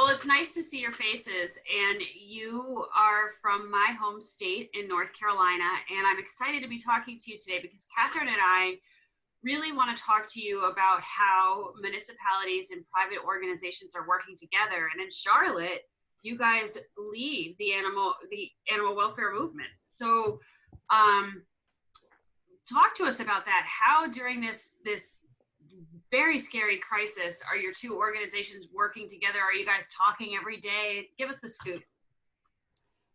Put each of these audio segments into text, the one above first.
Well, it's nice to see your faces, and you are from my home state in North Carolina, and I'm excited to be talking to you today because Catherine and I really want to talk to you about how municipalities and private organizations are working together. And in Charlotte, you guys lead the animal welfare movement. So, talk to us about that. How during this very scary crisis are your two organizations working together? Are you guys talking every day? Give us the scoop.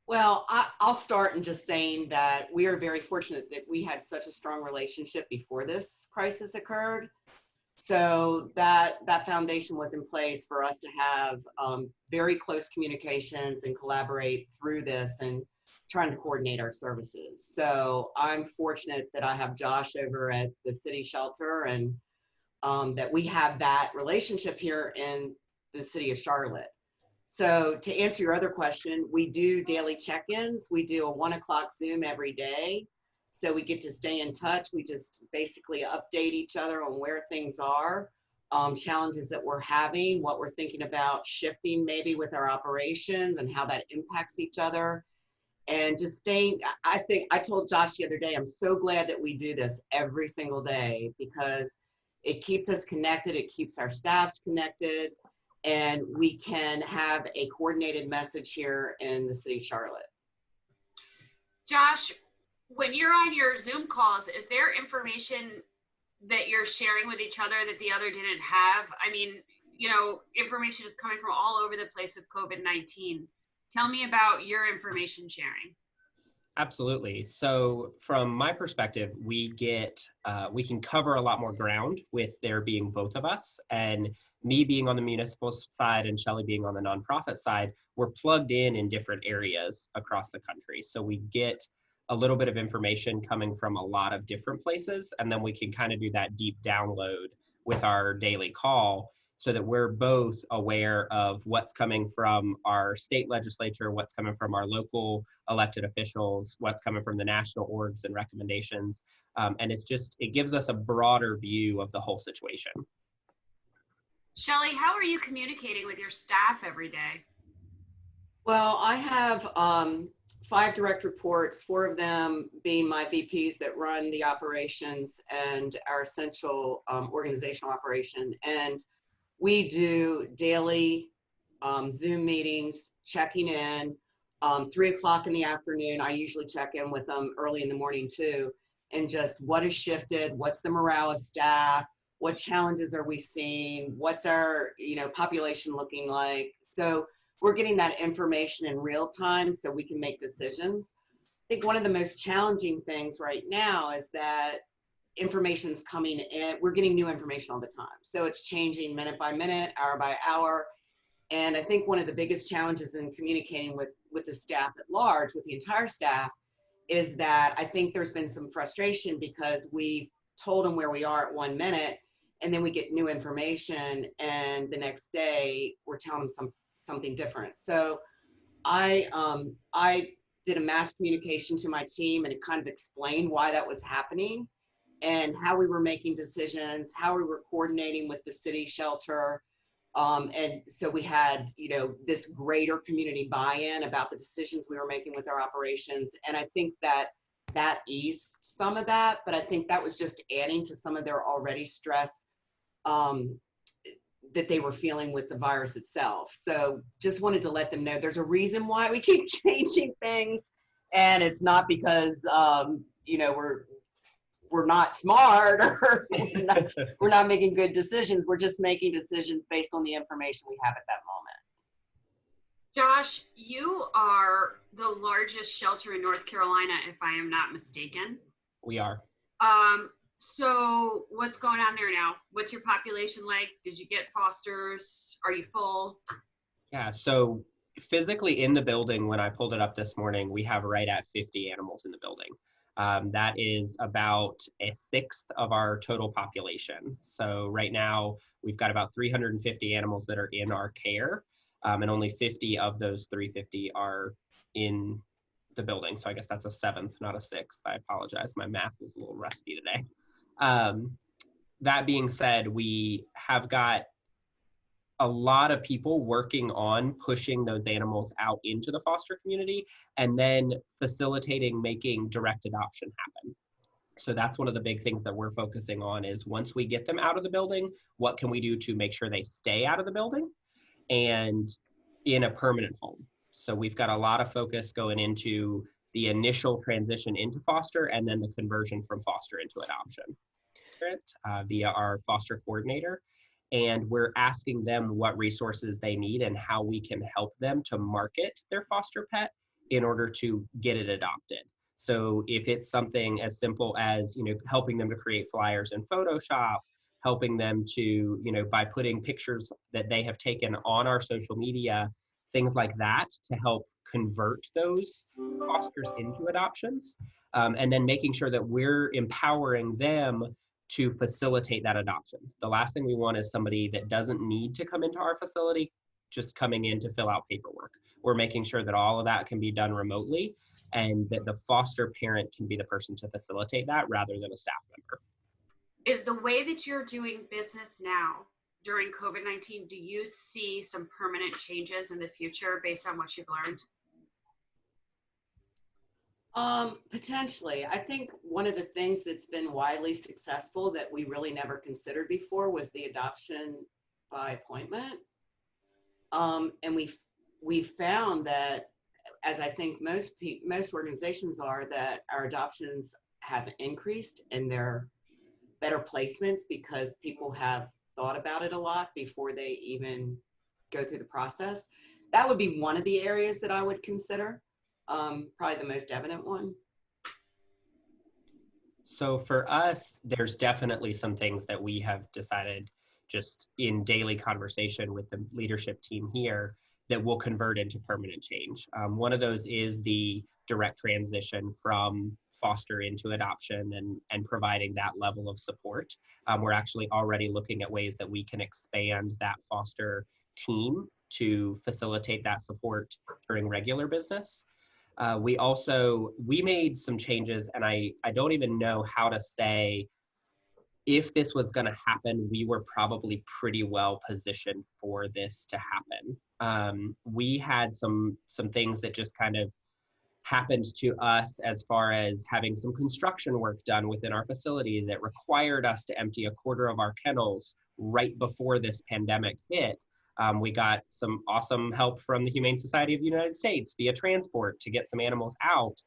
Well, I'll start in just saying that we are very fortunate that we had such a strong relationship before this crisis occurred. So that foundation was in place for us to have very close communications and collaborate through this and trying to coordinate our services. So I'm fortunate that I have Josh over at the city shelter and that we have that relationship here in the city of Charlotte. So to answer your other question, we do daily check-ins. We do a 1 o'clock Zoom every day. So we get to stay in touch. We just basically update each other on where things are, challenges that we're having, what we're thinking about shifting maybe with our operations and how that impacts each other. And just staying, I think I told Josh the other day, I'm so glad that we do this every single day because it keeps us connected. It keeps our staffs connected. And we can have a coordinated message here in the city of Charlotte. Josh, when you're on your Zoom calls, is there information that you're sharing with each other that the other didn't have? I mean, you know, information is coming from all over the place with COVID-19. Tell me about your information sharing. Absolutely. So from my perspective, we can cover a lot more ground with there being both of us, and me being on the municipal side and Shelly being on the nonprofit side, we're plugged in different areas across the country. So we get a little bit of information coming from a lot of different places, and then we can kind of do that deep download with our daily call so that we're both aware of what's coming from our state legislature, what's coming from our local elected officials, what's coming from the national orgs and recommendations. And it gives us a broader view of the whole situation. Shelly, how are you communicating with your staff every day? Well, I have 5 direct reports, 4 of them being my VPs that run the operations and our essential organizational operation. And we do daily Zoom meetings, checking in, 3 o'clock in the afternoon. I usually check in with them early in the morning too. And just what has shifted, what's the morale of staff, what challenges are we seeing, what's our population looking like. So we're getting that information in real time so we can make decisions. I think one of the most challenging things right now is that information's coming in. We're getting new information all the time. So it's changing minute by minute, hour by hour. And I think one of the biggest challenges in communicating with the staff at large, with the entire staff, is that I think there's been some frustration because we've told them where we are at 1 minute, and then we get new information, and the next day we're telling them something different. So I did a mass communication to my team, and it kind of explained why that was happening and how we were making decisions, how we were coordinating with the city shelter. And so we had, this greater community buy-in about the decisions we were making with our operations. And I think that eased some of that, but I think that was just adding to some of their already stress that they were feeling with the virus itself. So just wanted to let them know there's a reason why we keep changing things. And it's not because, we're not smart or we're not making good decisions. We're just making decisions based on the information we have at that moment. Josh, you are the largest shelter in North Carolina, if I am not mistaken. We are. So what's going on there now? What's your population like? Did you get fosters? Are you full? Yeah, so physically in the building, when I pulled it up this morning, we have right at 50 animals in the building. That is about 1/6 of our total population. So right now we've got about 350 animals that are in our care, and only 50 of those 350 are in the building. So I guess that's a 7th, not a 6th. I apologize. My math is a little rusty today. That being said, we have got a lot of people working on pushing those animals out into the foster community and then facilitating making direct adoption happen. So that's one of the big things that we're focusing on is once we get them out of the building, what can we do to make sure they stay out of the building and in a permanent home? So we've got a lot of focus going into the initial transition into foster and then the conversion from foster into adoption via our foster coordinator. And we're asking them what resources they need and how we can help them to market their foster pet in order to get it adopted. So if it's something as simple as, helping them to create flyers in Photoshop, helping them to, by putting pictures that they have taken on our social media, things like that to help convert those fosters into adoptions, and then making sure that we're empowering them to facilitate that adoption. The last thing we want is somebody that doesn't need to come into our facility, just coming in to fill out paperwork. We're making sure that all of that can be done remotely and that the foster parent can be the person to facilitate that rather than a staff member. Is the way that you're doing business now during COVID-19, do you see some permanent changes in the future based on what you've learned? Potentially. I think one of the things that's been widely successful that we really never considered before was the adoption by appointment. And we've found that, as I think most organizations are, that our adoptions have increased and they're better placements because people have thought about it a lot before they even go through the process. That would be one of the areas that I would consider, probably the most evident one. So for us, there's definitely some things that we have decided just in daily conversation with the leadership team here that will convert into permanent change. One of those is the direct transition from foster into adoption and providing that level of support. We're actually already looking at ways that we can expand that foster team to facilitate that support during regular business. We made some changes, and I don't even know how to say if this was going to happen. We were probably pretty well positioned for this to happen. We had some things that just kind of happened to us as far as having some construction work done within our facility that required us to empty a quarter of our kennels right before this pandemic hit. We got some awesome help from the Humane Society of the United States via transport to get some animals out.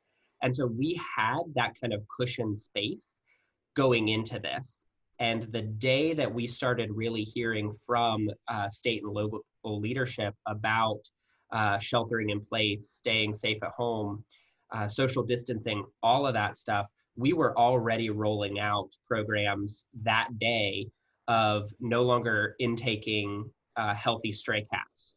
And so we had that kind of cushion space going into this. And the day that we started really hearing from state and local leadership about sheltering in place, staying safe at home, social distancing, all of that stuff, we were already rolling out programs that day of no longer intaking healthy stray cats.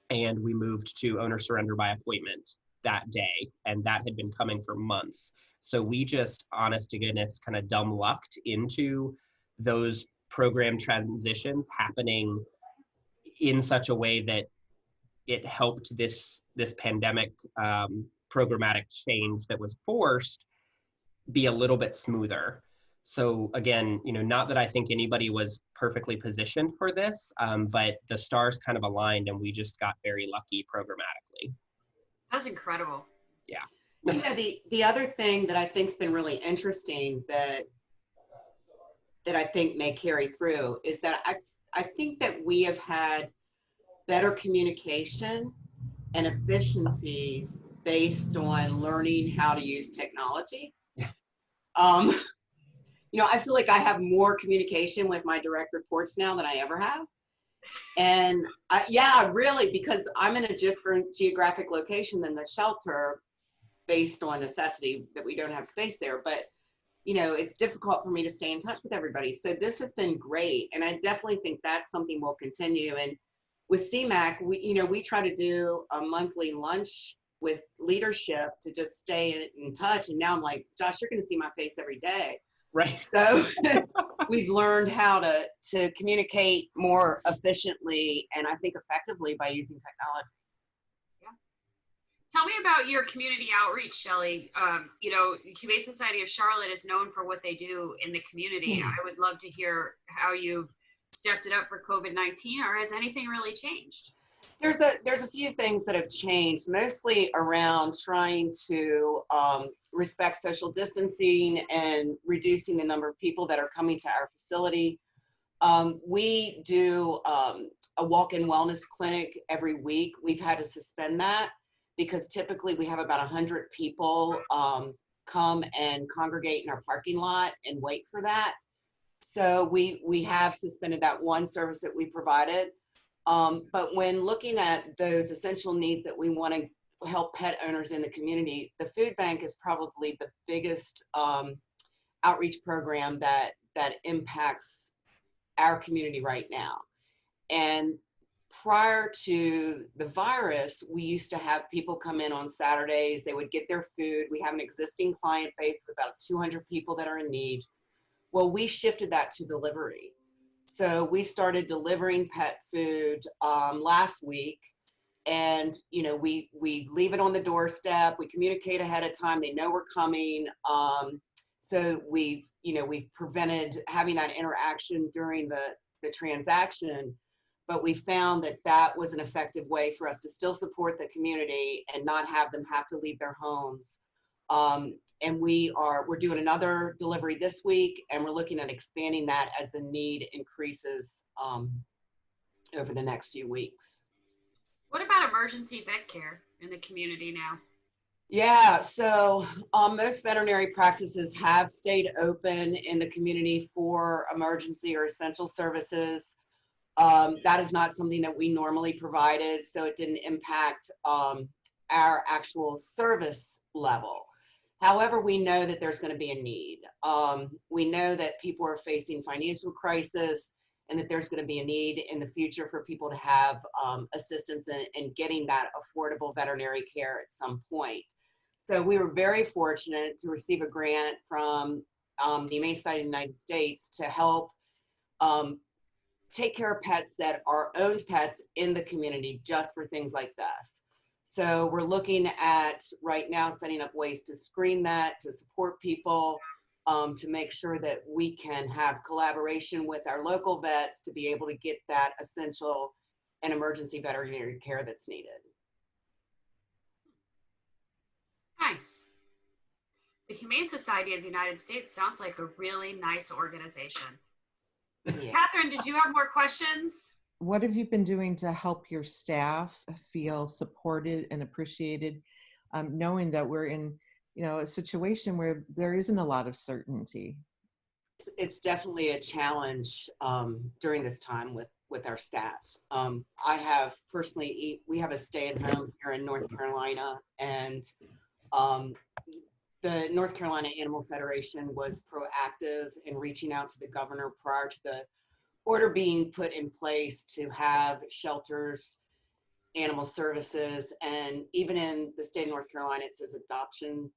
And we moved to owner surrender by appointment that day. And that had been coming for months. So we just, honest to goodness, kind of dumb lucked into those program transitions happening in such a way that it helped this pandemic programmatic change that was forced be a little bit smoother. So again, not that I think anybody was perfectly positioned for this, but the stars kind of aligned and we just got very lucky programmatically. That's incredible. Yeah. The other thing that I think's been really interesting that I think may carry through is that I think that we have had better communication and efficiencies based on learning how to use technology. Yeah. I feel like I have more communication with my direct reports now than I ever have. And really, because I'm in a different geographic location than the shelter based on necessity that we don't have space there. But, it's difficult for me to stay in touch with everybody. So this has been great. And I definitely think that's something we'll continue. And with CMAC, we try to do a monthly lunch with leadership to just stay in touch. And now I'm like, Josh, you're going to see my face every day. Right. So we've learned how to communicate more efficiently and I think effectively by using technology. Yeah. Tell me about your community outreach, Shelly. Humane Society of Charlotte is known for what they do in the community. I would love to hear how you've stepped it up for COVID-19, or has anything really changed? There's a few things that have changed, mostly around trying to respect social distancing and reducing the number of people that are coming to our facility. We do a walk-in wellness clinic every week. We've had to suspend that because typically we have about 100 people come and congregate in our parking lot and wait for that. So we have suspended that one service that we provided. But when looking at those essential needs that we want to help pet owners in the community, the food bank is probably the biggest outreach program that impacts our community right now. And prior to the virus, we used to have people come in on Saturdays. They would get their food. We have an existing client base of about 200 people that are in need. Well, we shifted that to delivery. So we started delivering pet food last week, and we leave it on the doorstep. We communicate ahead of time. They know we're coming. So we've prevented having that interaction during the transaction, but we found that was an effective way for us to still support the community and not have them have to leave their homes. And we're doing another delivery this week, and we're looking at expanding that as the need increases over the next few weeks. What about emergency vet care in the community now? Yeah, so most veterinary practices have stayed open in the community for emergency or essential services. That is not something that we normally provided, so it didn't impact our actual service level. However, we know that there's going to be a need. We know that people are facing financial crisis and that there's going to be a need in the future for people to have assistance in getting that affordable veterinary care at some point. So we were very fortunate to receive a grant from the Humane Society of the United States to help take care of pets that are owned pets in the community just for things like this. So we're looking at right now setting up ways to screen that, to support people, to make sure that we can have collaboration with our local vets to be able to get that essential and emergency veterinary care that's needed. Nice. The Humane Society of the United States sounds like a really nice organization. Yeah. Catherine, did you have more questions? What have you been doing to help your staff feel supported and appreciated, knowing that we're in, a situation where there isn't a lot of certainty? It's definitely a challenge during this time with our staffs. I have personally, we have a stay-at-home here in North Carolina, and the North Carolina Animal Federation was proactive in reaching out to the governor prior to the order being put in place to have shelters, animal services, and even in the state of North Carolina, it says adoption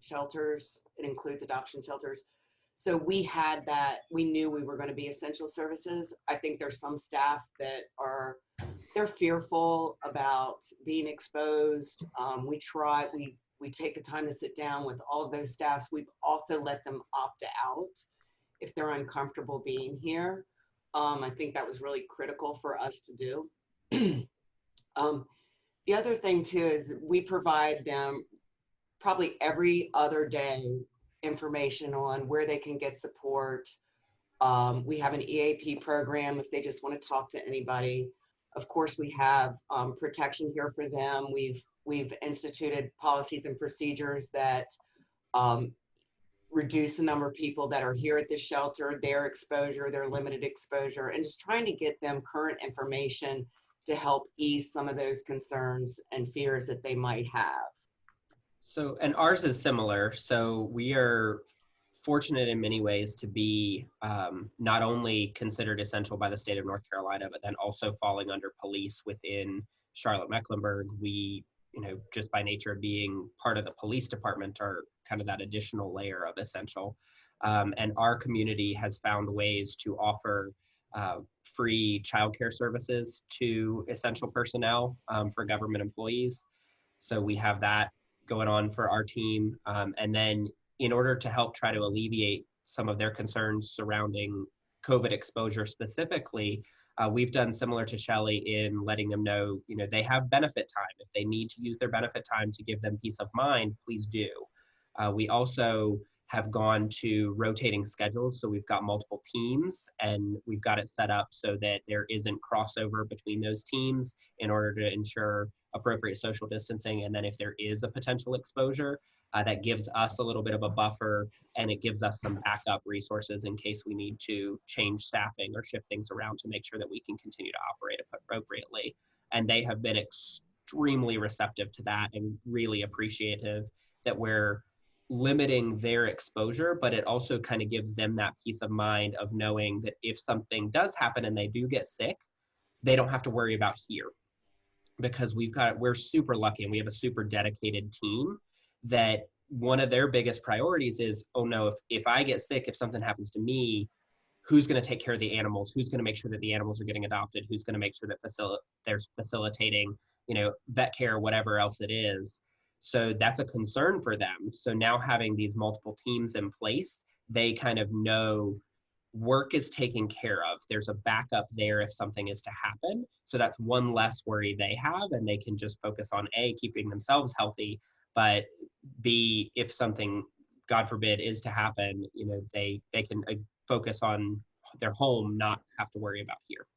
shelters. It includes adoption shelters. So we had that, we knew we were going to be essential services. I think there's some staff that they're fearful about being exposed. We take the time to sit down with all of those staffs. We've also let them opt out if they're uncomfortable being here. I think that was really critical for us to do. The other thing too is we provide them probably every other day information on where they can get support. We have an EAP program if they just want to talk to anybody. Of course, we have protection here for them. We've instituted policies and procedures that reduce the number of people that are here at the shelter, their exposure, their limited exposure, and just trying to get them current information to help ease some of those concerns and fears that they might have. So, and ours is similar. So we are fortunate in many ways to be not only considered essential by the state of North Carolina, but then also falling under police within Charlotte-Mecklenburg. We, just by nature of being part of the police department, are kind of that additional layer of essential. And our community has found ways to offer free childcare services to essential personnel for government employees. So we have that going on for our team. And then in order to help try to alleviate some of their concerns surrounding COVID exposure specifically, we've done similar to Shelly in letting them know, they have benefit time. If they need to use their benefit time to give them peace of mind, please do. We also have gone to rotating schedules. So we've got multiple teams and we've got it set up so that there isn't crossover between those teams in order to ensure appropriate social distancing. And then if there is a potential exposure, that gives us a little bit of a buffer, and it gives us some backup resources in case we need to change staffing or shift things around to make sure that we can continue to operate appropriately. And they have been extremely receptive to that and really appreciative that we're limiting their exposure, but it also kind of gives them that peace of mind of knowing that if something does happen and they do get sick, they don't have to worry about here, because we're super lucky and we have a super dedicated team that one of their biggest priorities is, oh no, if I get sick, if something happens to me, who's going to take care of the animals? Who's going to make sure that the animals are getting adopted? Who's going to make sure that there's facilitating, vet care, whatever else it is. So that's a concern for them. So now having these multiple teams in place, they kind of know work is taken care of. There's a backup there if something is to happen. So that's one less worry they have, and they can just focus on A, keeping themselves healthy, but B, if something, God forbid, is to happen, they can focus on their home, not have to worry about here.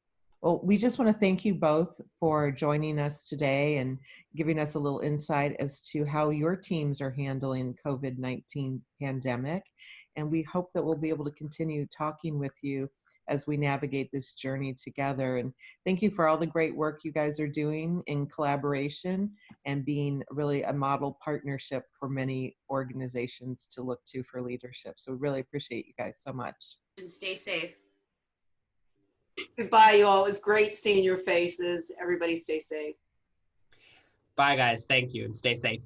Well, we just want to thank you both for joining us today and giving us a little insight as to how your teams are handling the COVID-19 pandemic. And we hope that we'll be able to continue talking with you as we navigate this journey together. And thank you for all the great work you guys are doing in collaboration and being really a model partnership for many organizations to look to for leadership. So we really appreciate you guys so much. And stay safe. Goodbye, you all. It was great seeing your faces. Everybody stay safe. Bye, guys. Thank you, and stay safe.